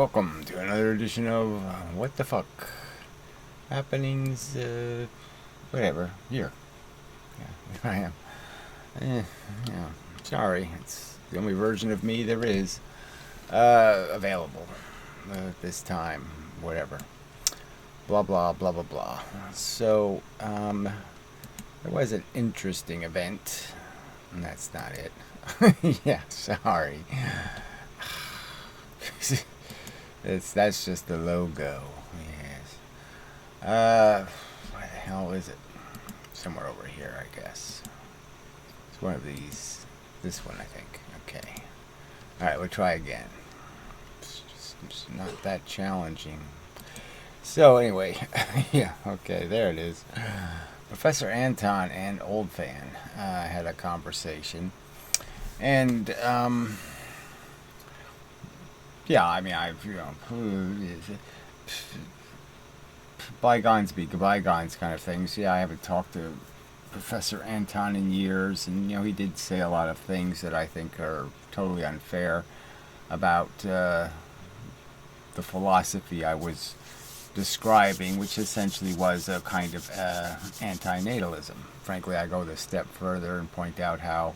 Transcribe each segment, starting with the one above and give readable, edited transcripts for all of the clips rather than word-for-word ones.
welcome to another edition of What the Fuck Happenings, whatever, here. Yeah, I am. Yeah, sorry, it's the only version of me there is available this time, whatever. Blah, blah, blah, blah, blah. So, there was an interesting event, and that's not it. Yeah, sorry. That's just the logo. Yes. Where the hell is it? Somewhere over here, I guess. It's one of these. This one, I think. Okay. All right, we'll try again. It's not that challenging. So anyway, yeah. Okay, there it is. Professor Anton and oldphan had a conversation, and yeah, I mean, bygones be bygones kind of things. Yeah, I haven't talked to Professor Anton in years, and he did say a lot of things that I think are totally unfair about the philosophy I was describing, which essentially was a kind of antinatalism. Frankly, I go this step further and point out how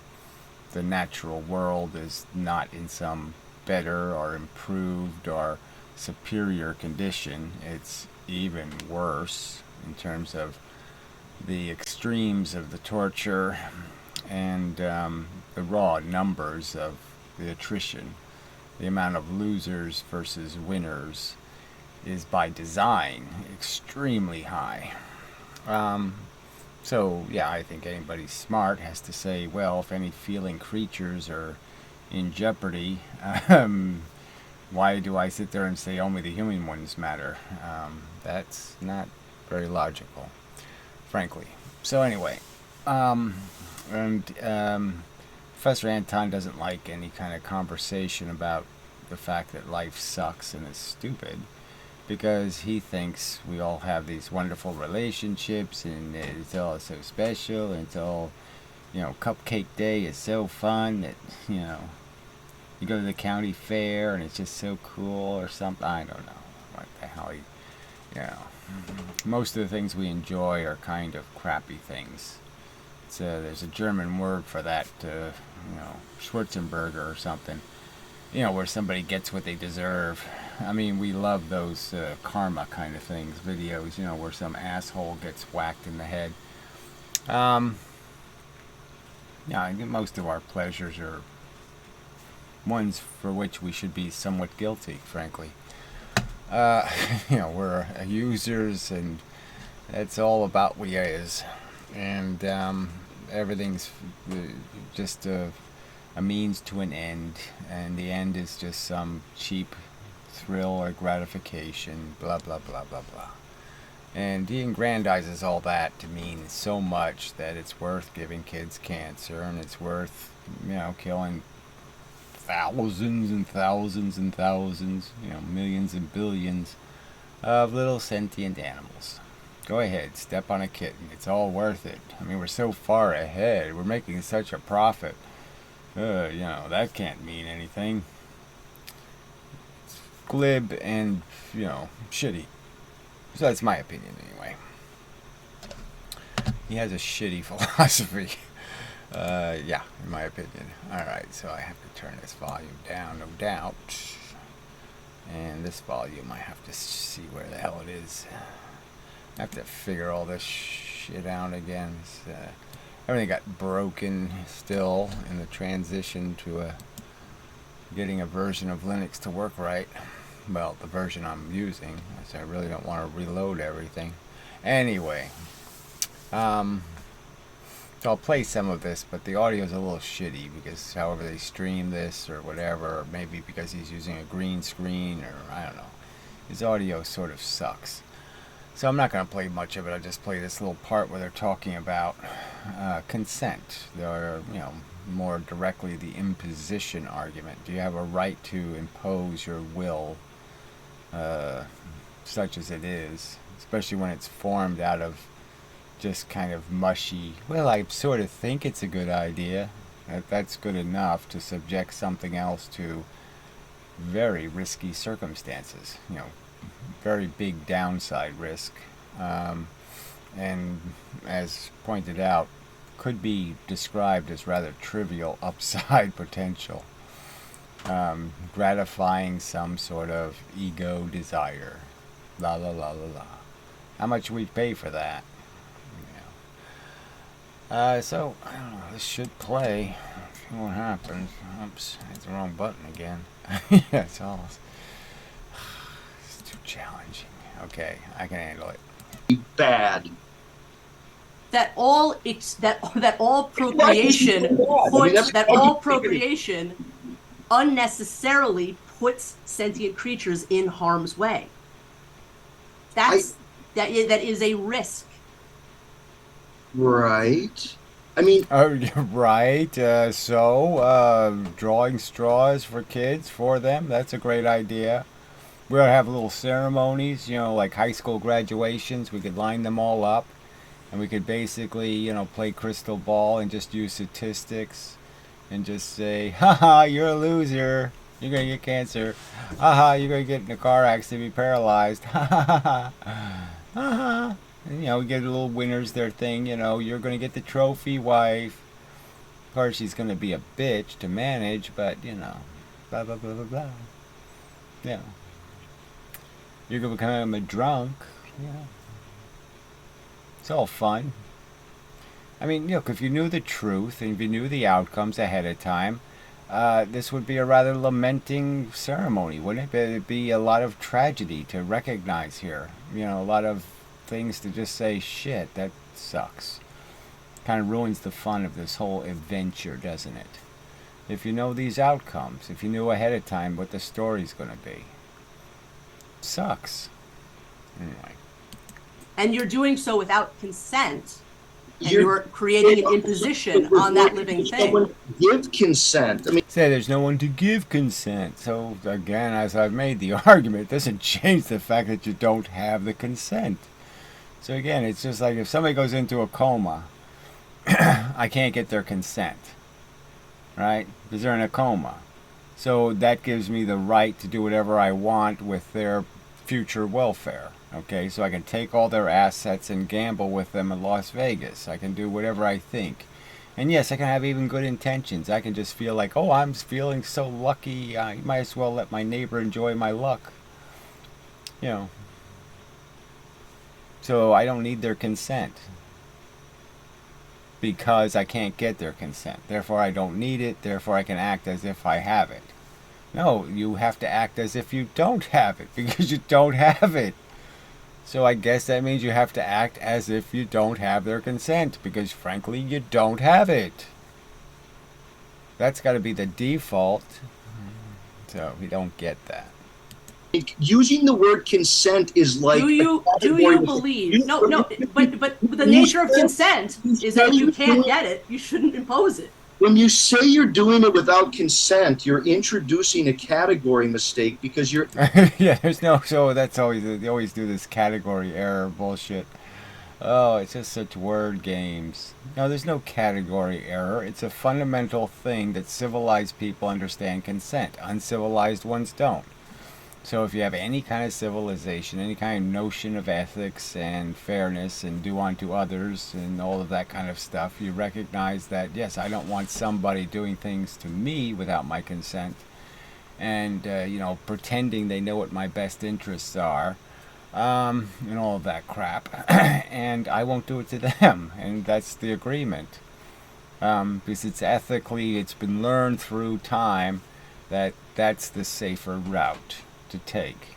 the natural world is not in some better or improved or superior condition. It's even worse in terms of the extremes of the torture and the raw numbers of the attrition. The amount of losers versus winners is by design extremely high. So yeah, I think anybody smart has to say, well, if any feeling creatures are in jeopardy, why do I sit there and say only the human ones matter? That's not very logical, frankly. So anyway, Professor Anton doesn't like any kind of conversation about the fact that life sucks and is stupid, because he thinks we all have these wonderful relationships and it's all so special and it's all, Cupcake Day is so fun that, you go to the county fair and it's just so cool or something. I don't know what the hell most of the things we enjoy are kind of crappy things. There's a German word for that, Schwarzenberger or something, where somebody gets what they deserve. I mean, we love those karma kind of things, videos, where some asshole gets whacked in the head. Yeah, I think most of our pleasures are ones for which we should be somewhat guilty, frankly. We're users, and it's all about we is. And everything's just a means to an end, and the end is just some cheap thrill or gratification, blah, blah, blah, blah, blah. And he aggrandizes all that to mean so much that it's worth giving kids cancer, and it's worth, killing thousands and thousands and thousands, millions and billions of little sentient animals. Go ahead, step on a kitten. It's all worth it. I mean, we're so far ahead. We're making such a profit. That can't mean anything. It's glib and, shitty. So that's my opinion anyway. He has a shitty philosophy. Yeah, in my opinion. Alright, so I have to turn this volume down, no doubt. And this volume, I have to see where the hell it is. I have to figure all this shit out again. Everything got broken still in the transition to getting a version of Linux to work right. Well, the version I'm using, so I really don't want to reload everything. Anyway, so I'll play some of this, but the audio is a little shitty because however they stream this or whatever, or maybe because he's using a green screen, or I don't know. His audio sort of sucks. So I'm not going to play much of it. I'll just play this little part where they're talking about consent. Or, more directly the imposition argument. Do you have a right to impose your will, such as it is, especially when it's formed out of just kind of mushy, well, I sort of think it's a good idea. That's good enough to subject something else to very risky circumstances, very big downside risk. And as pointed out, could be described as rather trivial upside potential, gratifying some sort of ego desire. La la la la la. How much we pay for that? So I don't know. This should play. See what happens. Oops, hit the wrong button again. Yeah, it's all. It's too challenging. Okay, I can handle it. Bad. That all procreation unnecessarily puts sentient creatures in harm's way. That is a risk. Right. I mean, right. Drawing straws for kids for them. That's a great idea. We're gonna have little ceremonies, like high school graduations. We could line them all up, and we could basically, play crystal ball and just use statistics, and just say, "Haha, you're a loser. You're gonna get cancer. Haha, you're gonna get in a car accident, be paralyzed. Ha ha ha ha." And, we get little winners their thing. You're gonna get the trophy wife. Of course, she's gonna be a bitch to manage, but blah blah blah blah blah. Yeah. You're gonna become a drunk. It's all fun. I mean, look, if you knew the truth and if you knew the outcomes ahead of time, this would be a rather lamenting ceremony, wouldn't it? It'd be a lot of tragedy to recognize here. A lot of things to just say, shit, that sucks. Kind of ruins the fun of this whole adventure, doesn't it? If you know these outcomes, if you knew ahead of time what the story's going to be. Sucks. Anyway. And you're doing so without consent. And you're creating an imposition on that living thing. Someone give consent. I mean, say there's no one to give consent. So again, as I've made the argument, it doesn't change the fact that you don't have the consent. So again, it's just like if somebody goes into a coma, I can't get their consent, right? Because they're in a coma. So that gives me the right to do whatever I want with their future welfare. Okay, so I can take all their assets and gamble with them in Las Vegas. I can do whatever I think. And yes, I can have even good intentions. I can just feel like, oh, I'm feeling so lucky. I might as well let my neighbor enjoy my luck. So I don't need their consent. Because I can't get their consent. Therefore, I don't need it. Therefore, I can act as if I have it. No, you have to act as if you don't have it. Because you don't have it. So I guess that means you have to act as if you don't have their consent, because frankly, you don't have it. That's got to be the default. So we don't get that. Using the word consent is like. Do you believe? No. But the nature of consent is that if you can't get it, you shouldn't impose it. When you say you're doing it without consent, you're introducing a category mistake because you're. Yeah, there's no. So that's always they always do this category error bullshit. Oh, it's just such word games. No, there's no category error. It's a fundamental thing that civilized people understand consent. Uncivilized ones don't. So if you have any kind of civilization, any kind of notion of ethics and fairness and do unto others and all of that kind of stuff, you recognize that, yes, I don't want somebody doing things to me without my consent and, pretending they know what my best interests are and all of that crap. And I won't do it to them. And that's the agreement. Because it's been learned through time that that's the safer route to take,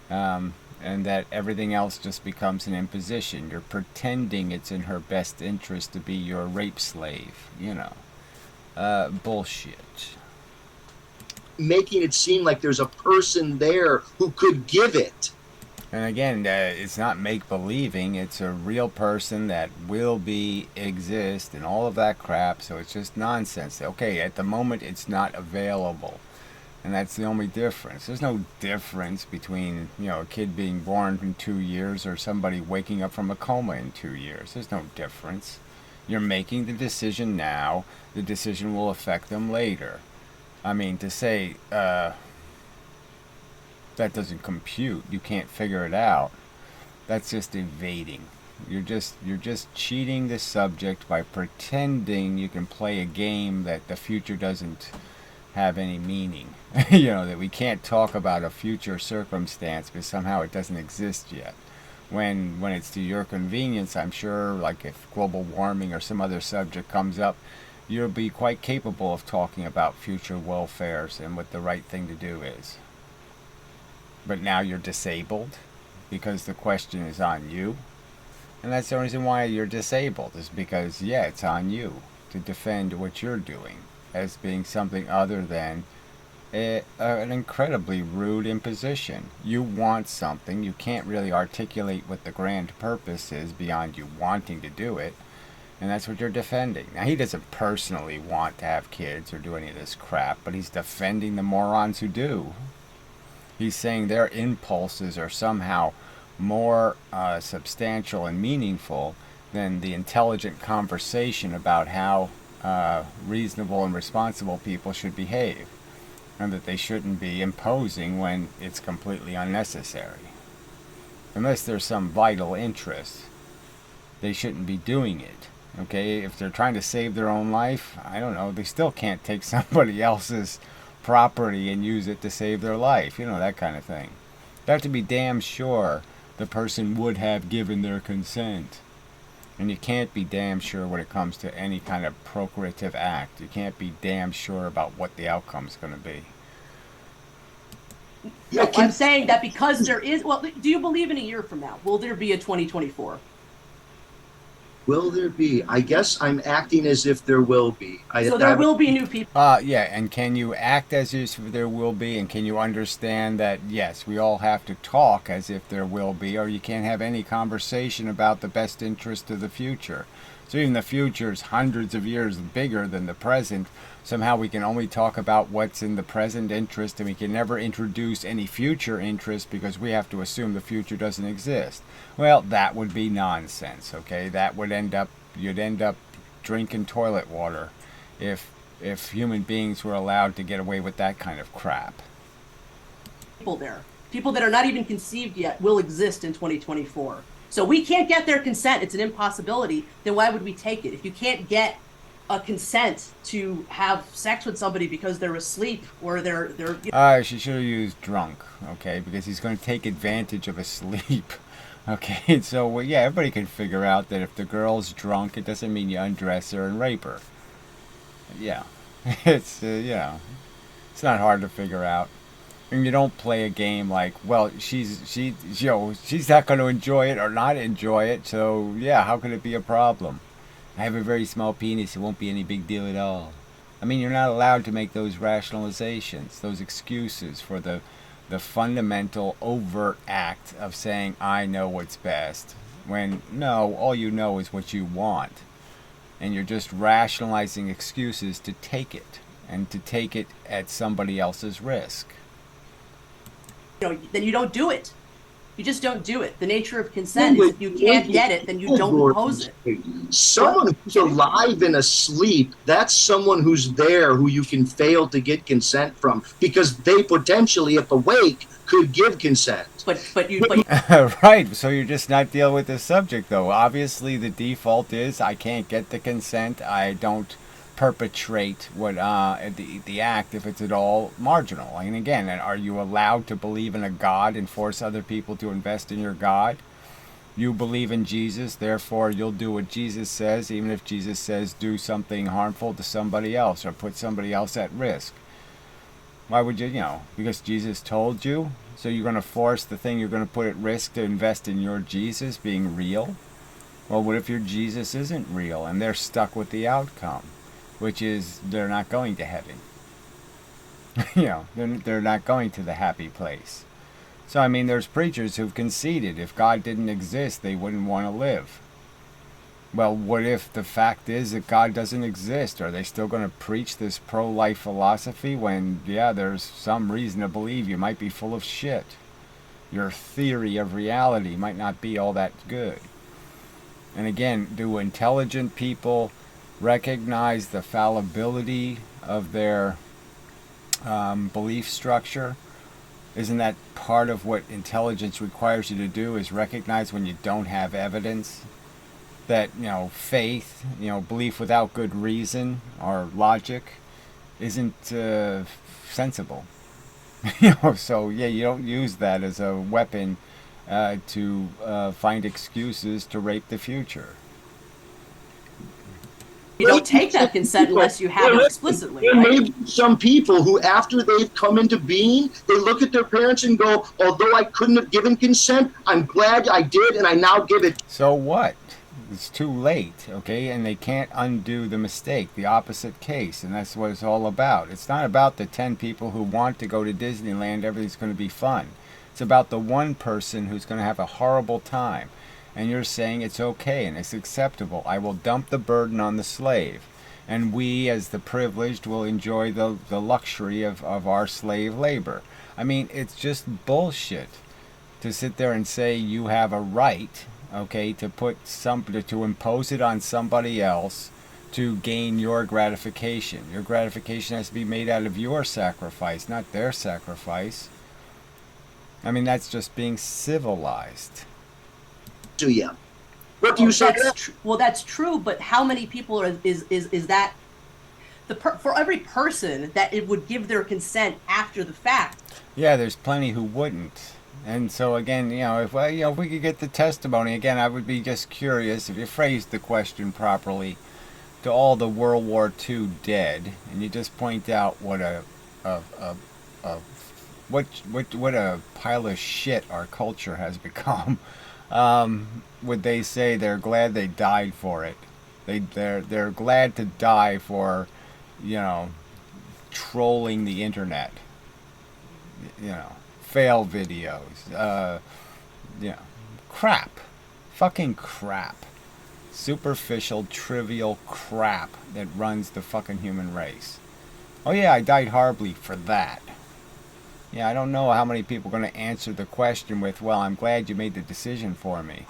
and that everything else just becomes an imposition. You're pretending it's in her best interest to be your rape slave, bullshit. Making it seem like there's a person there who could give it. And again, it's not make-believing. It's a real person that will exist and all of that crap, so it's just nonsense. Okay, at the moment it's not available. And that's the only difference. There's no difference between, a kid being born in 2 years or somebody waking up from a coma in 2 years. There's no difference. You're making the decision now. The decision will affect them later. I mean, to say, That doesn't compute. You can't figure it out. That's just evading. You're just cheating the subject by pretending you can play a game that the future doesn't have any meaning. That we can't talk about a future circumstance because somehow it doesn't exist yet. When it's to your convenience, I'm sure, like if global warming or some other subject comes up, you'll be quite capable of talking about future welfares and what the right thing to do is. But now you're disabled because the question is on you. And that's the reason why you're disabled, is because, yeah, it's on you to defend what you're doing as being something other than an incredibly rude imposition. You want something, you can't really articulate what the grand purpose is beyond you wanting to do it, and that's what you're defending. Now, he doesn't personally want to have kids or do any of this crap, but he's defending the morons who do. He's saying their impulses are somehow more substantial and meaningful than the intelligent conversation about how reasonable and responsible people should behave, and that they shouldn't be imposing when it's completely unnecessary. Unless there's some vital interest, they shouldn't be doing it. Okay, if they're trying to save their own life, I don't know, they still can't take somebody else's property and use it to save their life, that kind of thing. They have to be damn sure the person would have given their consent. And you can't be damn sure when it comes to any kind of procreative act. You can't be damn sure about what the outcome's going to be. No, I'm saying that because there is, well, do you believe in a year from now, will there be a 2024? Will there be? I guess I'm acting as if there will be. So there will be new people. Yeah, and can you act as if there will be, and can you understand that, yes, we all have to talk as if there will be, or you can't have any conversation about the best interest of the future. So even the future is hundreds of years bigger than the present. Somehow we can only talk about what's in the present interest, and we can never introduce any future interest because we have to assume the future doesn't exist. Well, that would be nonsense, okay? That would you'd end up drinking toilet water if human beings were allowed to get away with that kind of crap. People that are not even conceived yet will exist in 2024. So we can't get their consent. It's an impossibility. Then why would we take it? If you can't get a consent to have sex with somebody because they're asleep or they're She should have used drunk, okay? Because he's going to take advantage of a sleep. Okay, so well, yeah, everybody can figure out that if the girl's drunk, it doesn't mean you undress her and rape her. Yeah, it's it's not hard to figure out. And you don't play a game like, well, she's not going to enjoy it or not enjoy it, so yeah, how could it be a problem? I have a very small penis, it won't be any big deal at all. I mean, you're not allowed to make those rationalizations, those excuses for the fundamental overt act of saying, I know what's best, when no, all you know is what you want. And you're just rationalizing excuses to take it, and to take it at somebody else's risk. Then you don't do it. You just don't do it. The nature of consent is if you can't get it, then you don't impose it. Someone who's alive and asleep, that's someone who's there who you can fail to get consent from because they potentially, if awake, could give consent. But you right, so you're just not dealing with the subject, though. Obviously, the default is I can't get the consent. I don't perpetrate what the act if it's at all marginal. And again, are you allowed to believe in a God and force other people to invest in your God? You believe in Jesus, therefore you'll do what Jesus says, even if Jesus says do something harmful to somebody else or put somebody else at risk. Why would you, because Jesus told you? So you're going to force the thing you're going to put at risk to invest in your Jesus being real? Well, what if your Jesus isn't real and they're stuck with the outcome, which is they're not going to heaven? They're not going to the happy place. So, I mean, there's preachers who've conceded if God didn't exist, they wouldn't want to live. Well, what if the fact is that God doesn't exist? Are they still going to preach this pro-life philosophy when, there's some reason to believe you might be full of shit? Your theory of reality might not be all that good. And again, do intelligent people recognize the fallibility of their belief structure? Isn't that part of what intelligence requires you to do, is recognize when you don't have evidence? That, faith, belief without good reason or logic isn't sensible. So yeah, you don't use that as a weapon to find excuses to rape the future. You don't take that consent unless you have it explicitly, There right? may be some people who, after they've come into being, they look at their parents and go, although I couldn't have given consent, I'm glad I did, and I now give it. So what? It's too late, okay? And they can't undo the mistake, the opposite case, and that's what it's all about. It's not about the 10 people who want to go to Disneyland, everything's going to be fun. It's about the one person who's going to have a horrible time. And you're saying it's okay and it's acceptable. I will dump the burden on the slave. And we, as the privileged, will enjoy the luxury of our slave labor. I mean, it's just bullshit to sit there and say you have a right, okay, to impose it on somebody else to gain your gratification. Your gratification has to be made out of your sacrifice, not their sacrifice. I mean, that's just being civilized. To you. What do you say? Well, that's true, but how many people is that? For every person that it would give their consent after the fact. Yeah, there's plenty who wouldn't. And so again, if we could get the testimony again, I would be just curious if you phrased the question properly to all the World War II dead, and you just point out what a pile of shit our culture has become. Would they say they're glad they died for it? They're glad to die for, trolling the internet. Fail videos. Crap. Fucking crap. Superficial, trivial crap that runs the fucking human race. Oh yeah, I died horribly for that. Yeah, I don't know how many people are going to answer the question with, well, I'm glad you made the decision for me.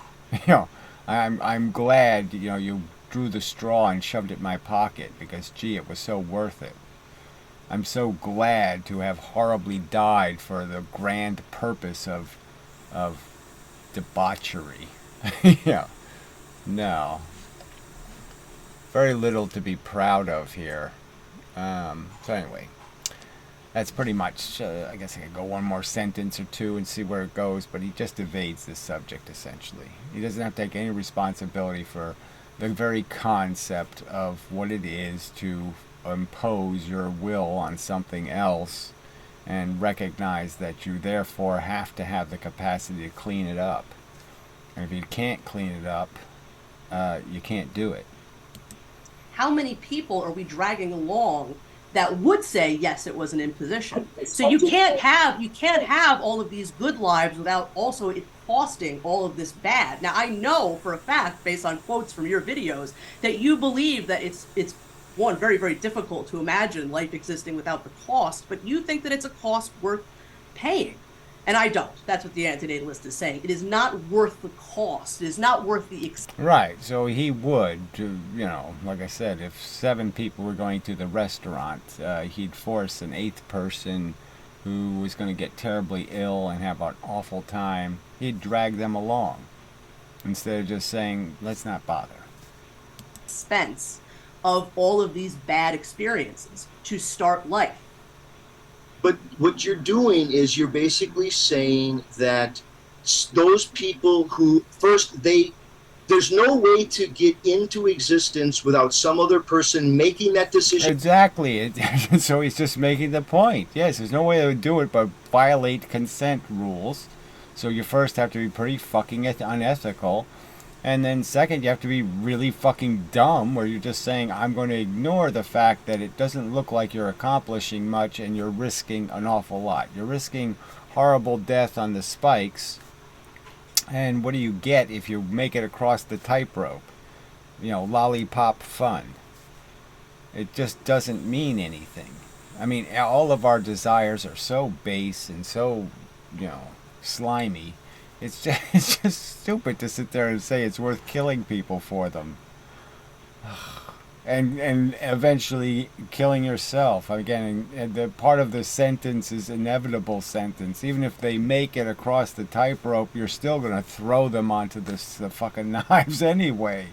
I'm glad, you drew the straw and shoved it in my pocket because, gee, it was so worth it. I'm so glad to have horribly died for the grand purpose of debauchery. No. Very little to be proud of here. So anyway. That's pretty much, I guess I could go one more sentence or two and see where it goes, but he just evades this subject, essentially. He doesn't have to take any responsibility for the very concept of what it is to impose your will on something else and recognize that you therefore have to have the capacity to clean it up. And if you can't clean it up, you can't do it. How many people are we dragging along that would say, yes, it was an imposition? So you can't have all of these good lives without also it costing all of this bad. Now, I know for a fact, based on quotes from your videos, that you believe that it's one, very, very difficult to imagine life existing without the cost, but you think that it's a cost worth paying. And I don't. That's what the antinatalist is saying. It is not worth the cost. It is not worth the Right. So he would, like I said, if 7 people were going to the restaurant, he'd force an 8th person who was going to get terribly ill and have an awful time. He'd drag them along instead of just saying, let's not bother. Expense of all of these bad experiences to start life. But what you're doing is you're basically saying that those people who first there's no way to get into existence without some other person making that decision. Exactly. So he's just making the point. Yes, there's no way to do it but violate consent rules. So you first have to be pretty fucking unethical. And then second, you have to be really fucking dumb, where you're just saying, I'm going to ignore the fact that it doesn't look like you're accomplishing much and you're risking an awful lot. You're risking horrible death on the spikes. And what do you get if you make it across the tightrope? Lollipop fun. It just doesn't mean anything. I mean, all of our desires are so base and so, slimy. It's just stupid to sit there and say it's worth killing people for them. and eventually killing yourself. Again, and the part of the sentence is inevitable sentence. Even if they make it across the tightrope, you're still going to throw them onto the fucking knives anyway.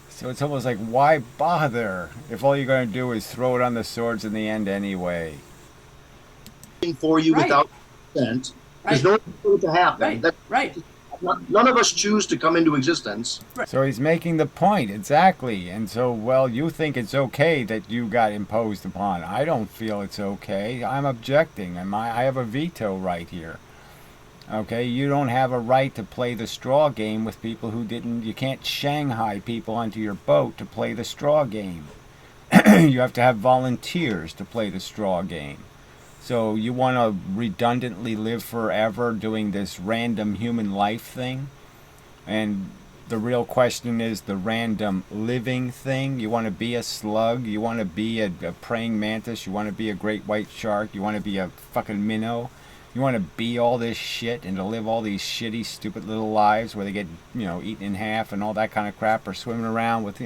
So it's almost like, why bother if all you're going to do is throw it on the swords in the end anyway? For you Right. without consent. There's Right. no way to happen. Right. Right. None of us choose to come into existence. So he's making the point, exactly. And so, well, you think it's okay that you got imposed upon. I don't feel it's okay. I'm objecting. I have a veto right here. Okay, you don't have a right to play the straw game with people who didn't. You can't Shanghai people onto your boat to play the straw game. You have to have volunteers to play the straw game. So you want to redundantly live forever doing this random human life thing? And the real question is the random living thing. You want to be a slug? You want to be a praying mantis? You want to be a great white shark? You want to be a fucking minnow? You want to be all this shit and to live all these shitty, stupid little lives where they get, eaten in half and all that kind of crap, or swimming around with,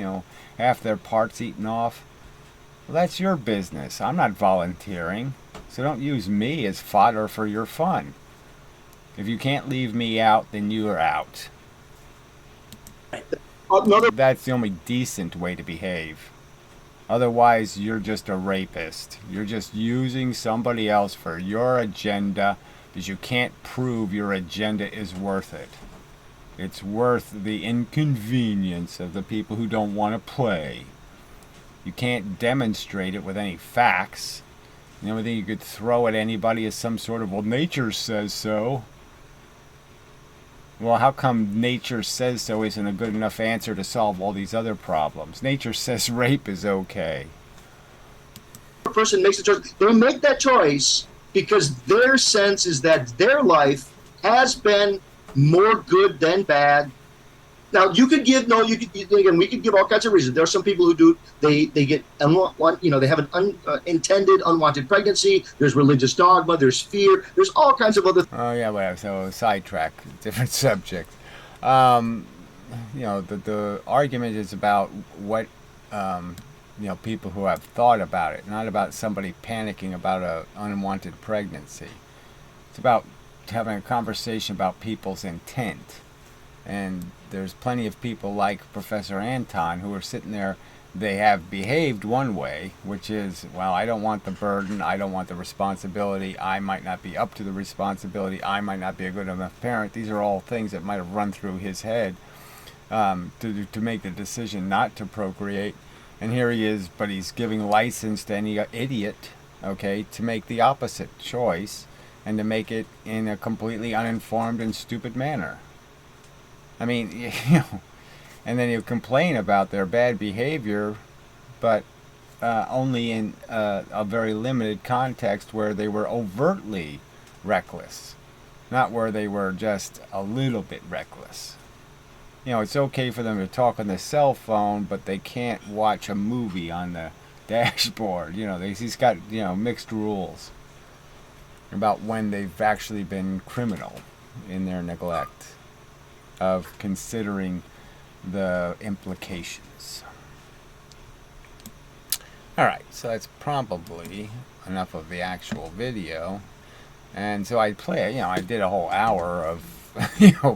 half their parts eaten off? Well, that's your business. I'm not volunteering. So don't use me as fodder for your fun. If you can't leave me out, then you are out. That's the only decent way to behave. Otherwise, you're just a rapist. You're just using somebody else for your agenda because you can't prove your agenda is worth it. It's worth the inconvenience of the people who don't want to play. You can't demonstrate it with any facts. The only thing you could throw at anybody is some sort of, well, nature says so. Well, how come nature says so isn't a good enough answer to solve all these other problems? Nature says rape is okay. The person makes the choice. They make that choice because their sense is that their life has been more good than bad. Now we could give all kinds of reasons. There are some people who do, they get, they have an unintended unwanted pregnancy. There's religious dogma. There's fear. There's all kinds of other. Oh yeah, whatever. So sidetrack, different subject. The argument is about what people who have thought about it, not about somebody panicking about an unwanted pregnancy. It's about having a conversation about people's intent. And there's plenty of people like Professor Anton who are sitting there. They have behaved one way, which is, well, I don't want the burden, I don't want the responsibility, I might not be up to the responsibility, I might not be a good enough parent. These are all things that might have run through his head to make the decision not to procreate. And here he is, but he's giving license to any idiot, okay, to make the opposite choice and to make it in a completely uninformed and stupid manner. I mean, and then you complain about their bad behavior, but only in a very limited context where they were overtly reckless, not where they were just a little bit reckless. It's okay for them to talk on the cell phone, but they can't watch a movie on the dashboard. He's got, mixed rules about when they've actually been criminal in their neglect of considering the implications. Alright, so that's probably enough of the actual video. And so I did a whole hour of,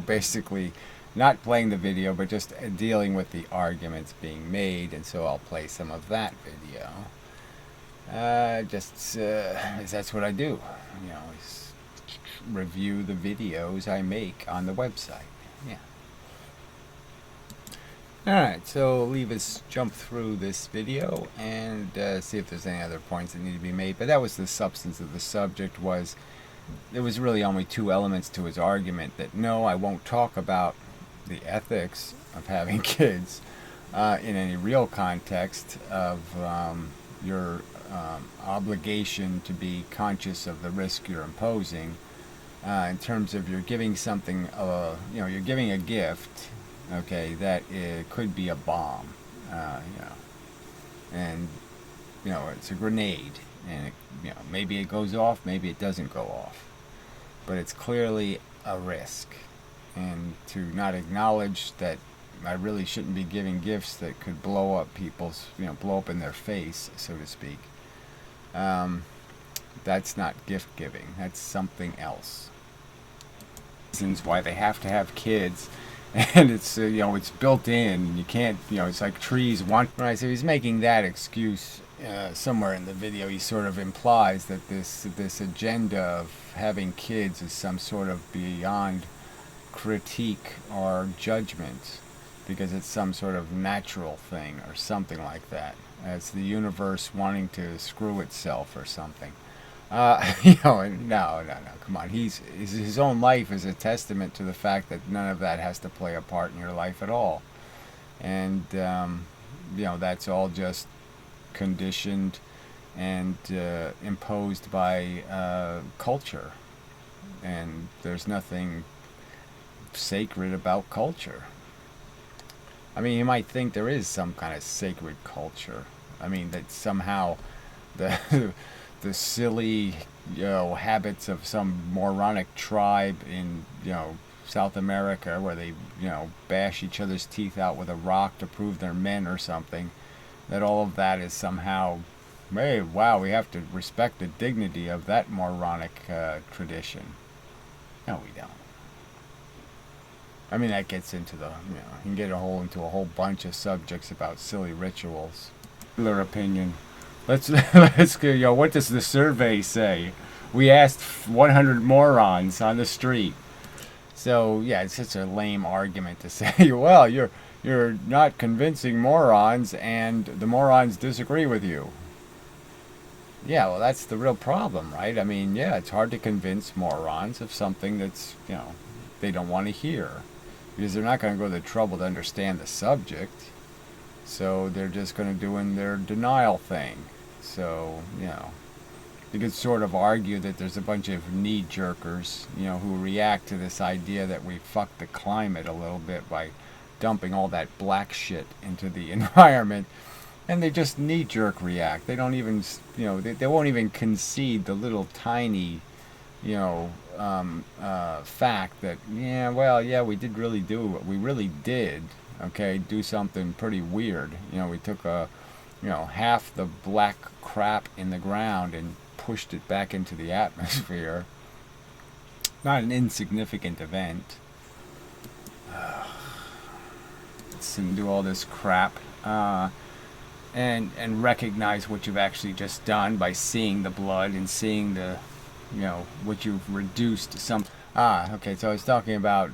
basically not playing the video, but just dealing with the arguments being made. And so I'll play some of that video. That's what I do. Is review the videos I make on the website. Yeah. Alright, so let's jump through this video and see if there's any other points that need to be made. But that was the substance of the subject. There was really only two elements to his argument. That no, I won't talk about the ethics of having kids in any real context of your obligation to be conscious of the risk you're imposing. In terms of you're giving something, you're giving a gift, okay, that it could be a bomb, and it's a grenade, and maybe it goes off, maybe it doesn't go off, but it's clearly a risk, and to not acknowledge that I really shouldn't be giving gifts that could blow up people's, blow up in their face, so to speak. That's not gift giving. That's something else. Reasons why they have to have kids, and it's it's built in. You can't, it's like trees want. Right. So he's making that excuse somewhere in the video. He sort of implies that this agenda of having kids is some sort of beyond critique or judgment, because it's some sort of natural thing or something like that. It's the universe wanting to screw itself or something. No, come on. His own life is a testament to the fact that none of that has to play a part in your life at all. And, that's all just conditioned and imposed by culture. And there's nothing sacred about culture. I mean, you might think there is some kind of sacred culture. I mean, that somehow the the silly, habits of some moronic tribe in, South America, where they, bash each other's teeth out with a rock to prove they're men or something, that all of that is somehow, hey, wow, we have to respect the dignity of that moronic tradition. No, we don't. I mean, that gets into the, you can get into a whole bunch of subjects about silly rituals. Their opinion. Let's go. What does the survey say? We asked 100 morons on the street. So yeah, it's such a lame argument to say, well, you're not convincing morons, and the morons disagree with you. Yeah, well, that's the real problem, right? I mean, yeah, it's hard to convince morons of something that's, they don't want to hear, because they're not going to go to the trouble to understand the subject. So they're just going to do in their denial thing. So, you could sort of argue that there's a bunch of knee-jerkers, who react to this idea that we fucked the climate a little bit by dumping all that black shit into the environment. And they just knee-jerk react. They don't even, they won't even concede the little tiny, fact that, we did really do what we really did. Okay, do something pretty weird. We took half the black crap in the ground and pushed it back into the atmosphere. Not an insignificant event. Let's do all this crap. And recognize what you've actually just done by seeing the blood and seeing the, what you've reduced to some. Okay, so I was talking about,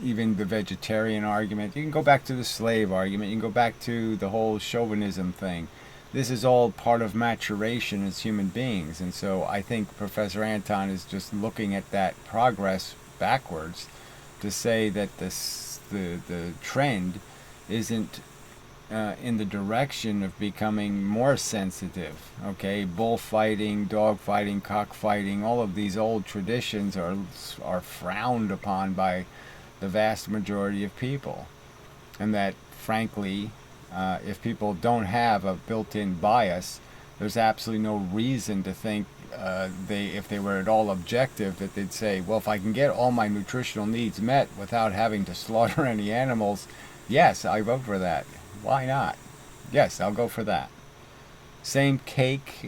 even the vegetarian argument. You can go back to the slave argument. You can go back to the whole chauvinism thing. This is all part of maturation as human beings. And so I think Professor Anton is just looking at that progress backwards to say that the trend isn't in the direction of becoming more sensitive. Okay, bullfighting, dogfighting, cockfighting, all of these old traditions are frowned upon by the vast majority of people. And that, frankly, if people don't have a built-in bias, there's absolutely no reason to think if they were at all objective, that they'd say, well, if I can get all my nutritional needs met without having to slaughter any animals, yes, I vote for that. Why not? Yes, I'll go for that. Same cake,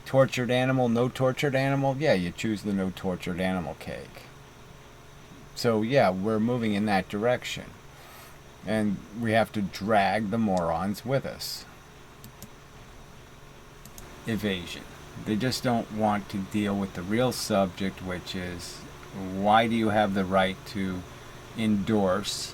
tortured animal, no tortured animal. Yeah, you choose the no tortured animal cake. So yeah, we're moving in that direction. And we have to drag the morons with us. Evasion. They just don't want to deal with the real subject, which is, why do you have the right to endorse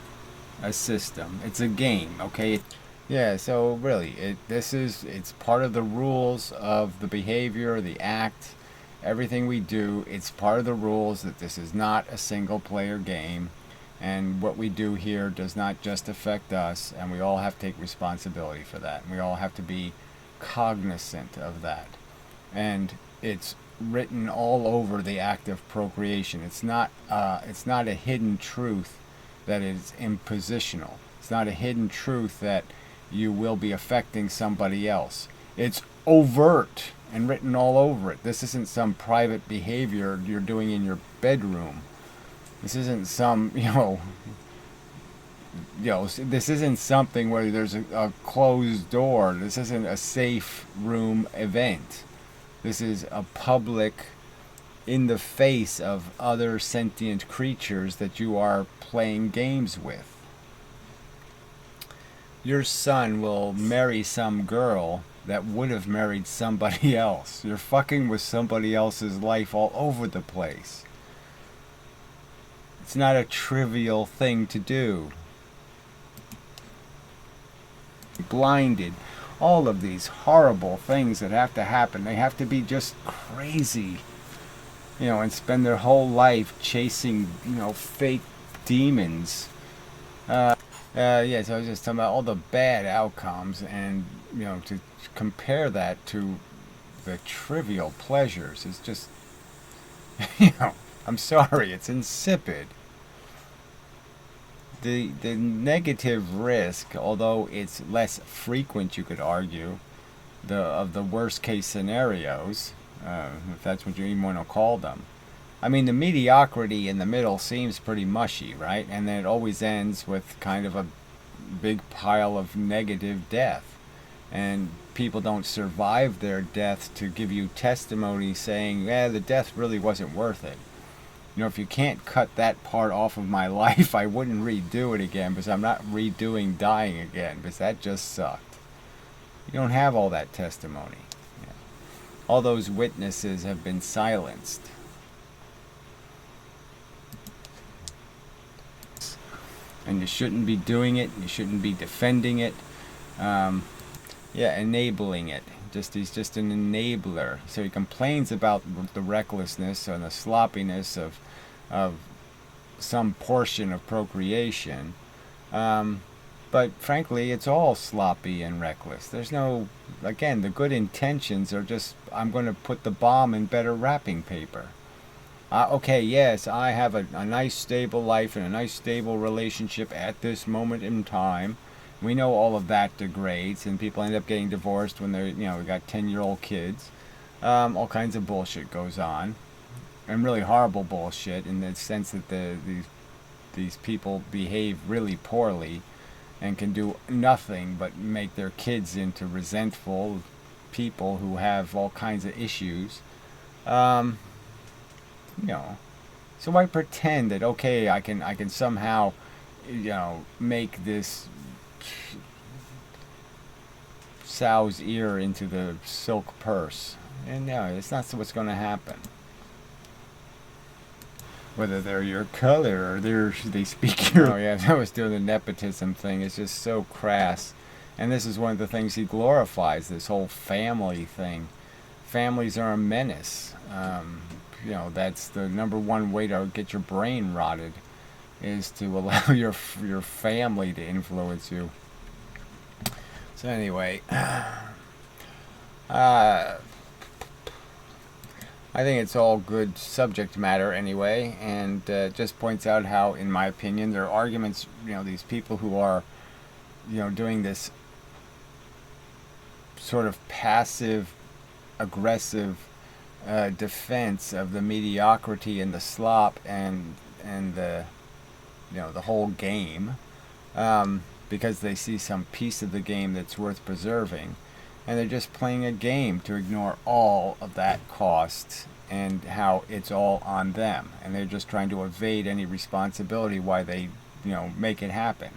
a system? It's a game, okay? Yeah, so really, it's part of the rules of the behavior, the act, everything we do. It's part of the rules that this is not a single player game, and what we do here does not just affect us, and we all have to take responsibility for that. We all have to be cognizant of that. And it's written all over the act of procreation. It's not a hidden truth that is impositional. It's not a hidden truth that you will be affecting somebody else. It's overt and written all over it. This isn't some private behavior you're doing in your bedroom. This isn't some, this isn't something where there's a closed door. This isn't a safe room event. This is a public, in the face of other sentient creatures that you are playing games with. Your son will marry some girl that would have married somebody else. You're fucking with somebody else's life all over the place. It's not a trivial thing to do. Blinded. All of these horrible things that have to happen. They have to be just crazy. And spend their whole life chasing, fake demons. So I was just talking about all the bad outcomes, and, to compare that to the trivial pleasures is just, I'm sorry, it's insipid. The negative risk, although it's less frequent, you could argue, of the worst case scenarios, if that's what you even want to call them. I mean, the mediocrity in the middle seems pretty mushy, right? And then it always ends with kind of a big pile of negative death. And people don't survive their death to give you testimony saying, the death really wasn't worth it. If you can't cut that part off of my life, I wouldn't redo it again, because I'm not redoing dying again, because that just sucked. You don't have all that testimony. All those witnesses have been silenced. And you shouldn't be doing it. You shouldn't be defending it. Enabling it. He's just an enabler. So he complains about the recklessness and the sloppiness of some portion of procreation. But frankly, it's all sloppy and reckless. There's no, again, the good intentions are just, I'm going to put the bomb in better wrapping paper. Okay, yes, I have a nice stable life and a nice stable relationship at this moment in time. We know all of that degrades, and people end up getting divorced when they're, we got 10-year-old kids. All kinds of bullshit goes on, and really horrible bullshit in the sense that these people behave really poorly and can do nothing but make their kids into resentful people who have all kinds of issues. So I pretend that, okay, I can somehow, make this sow's ear into the silk purse. And no, it's not what's going to happen. Whether they're your color or they speak your... Oh yeah, I was doing the nepotism thing. It's just so crass. And this is one of the things he glorifies, this whole family thing. Families are a menace. That's the number one way to get your brain rotted, is to allow your family to influence you. So anyway, I think it's all good subject matter anyway, and just points out how, in my opinion, there are arguments, these people who are, doing this sort of passive, aggressive defense of the mediocrity and the slop and the the whole game, because they see some piece of the game that's worth preserving, and they're just playing a game to ignore all of that cost and how it's all on them, and they're just trying to evade any responsibility why they make it happen.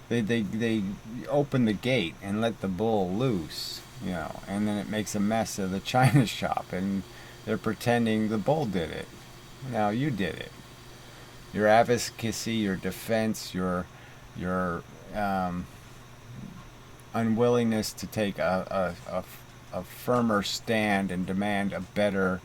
They open the gate and let the bull loose, and then it makes a mess of the china shop, and they're pretending the bull did it. Now you did it. Your advocacy, your defense, your unwillingness to take a firmer stand and demand a better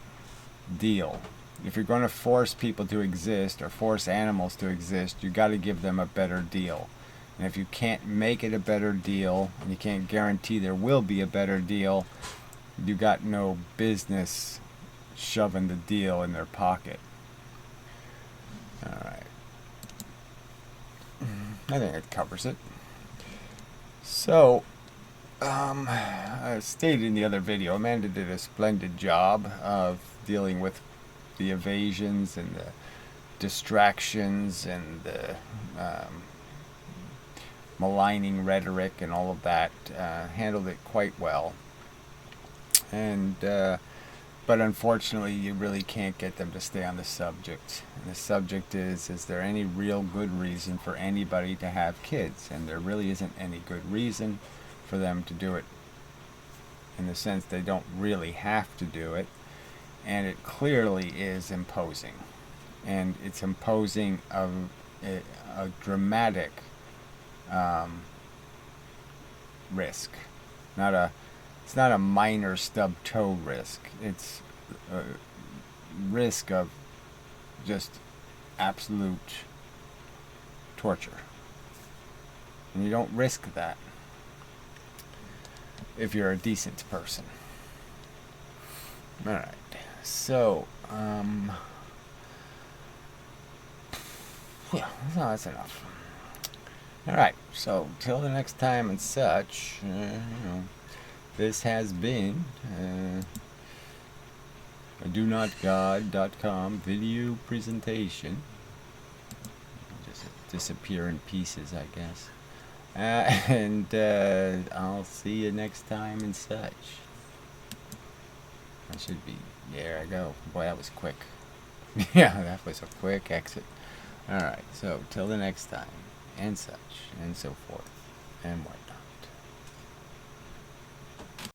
deal. If you're going to force people to exist or force animals to exist, you got to give them a better deal. And if you can't make it a better deal, and you can't guarantee there will be a better deal, you got no business shoving the deal in their pocket. Alright. I think it covers it. So, I stated in the other video, Amanda did a splendid job of dealing with the evasions and the distractions and the maligning rhetoric and all of that, handled it quite well. And but unfortunately, you really can't get them to stay on the subject. And the subject is there any real good reason for anybody to have kids? And there really isn't any good reason for them to do it, in the sense they don't really have to do it. And it clearly is imposing. And it's imposing a dramatic risk. It's not a minor stub toe risk. It's a risk of just absolute torture. And you don't risk that if you're a decent person. Alright, so, yeah, so that's enough. Alright, so till the next time and such, this has been a donotgod.com video presentation. Just disappear in pieces, I guess. And I'll see you next time and such. I should be. There I go. Boy, that was quick. Yeah, that was a quick exit. Alright, so till the next time, and such, and so forth, and whatnot.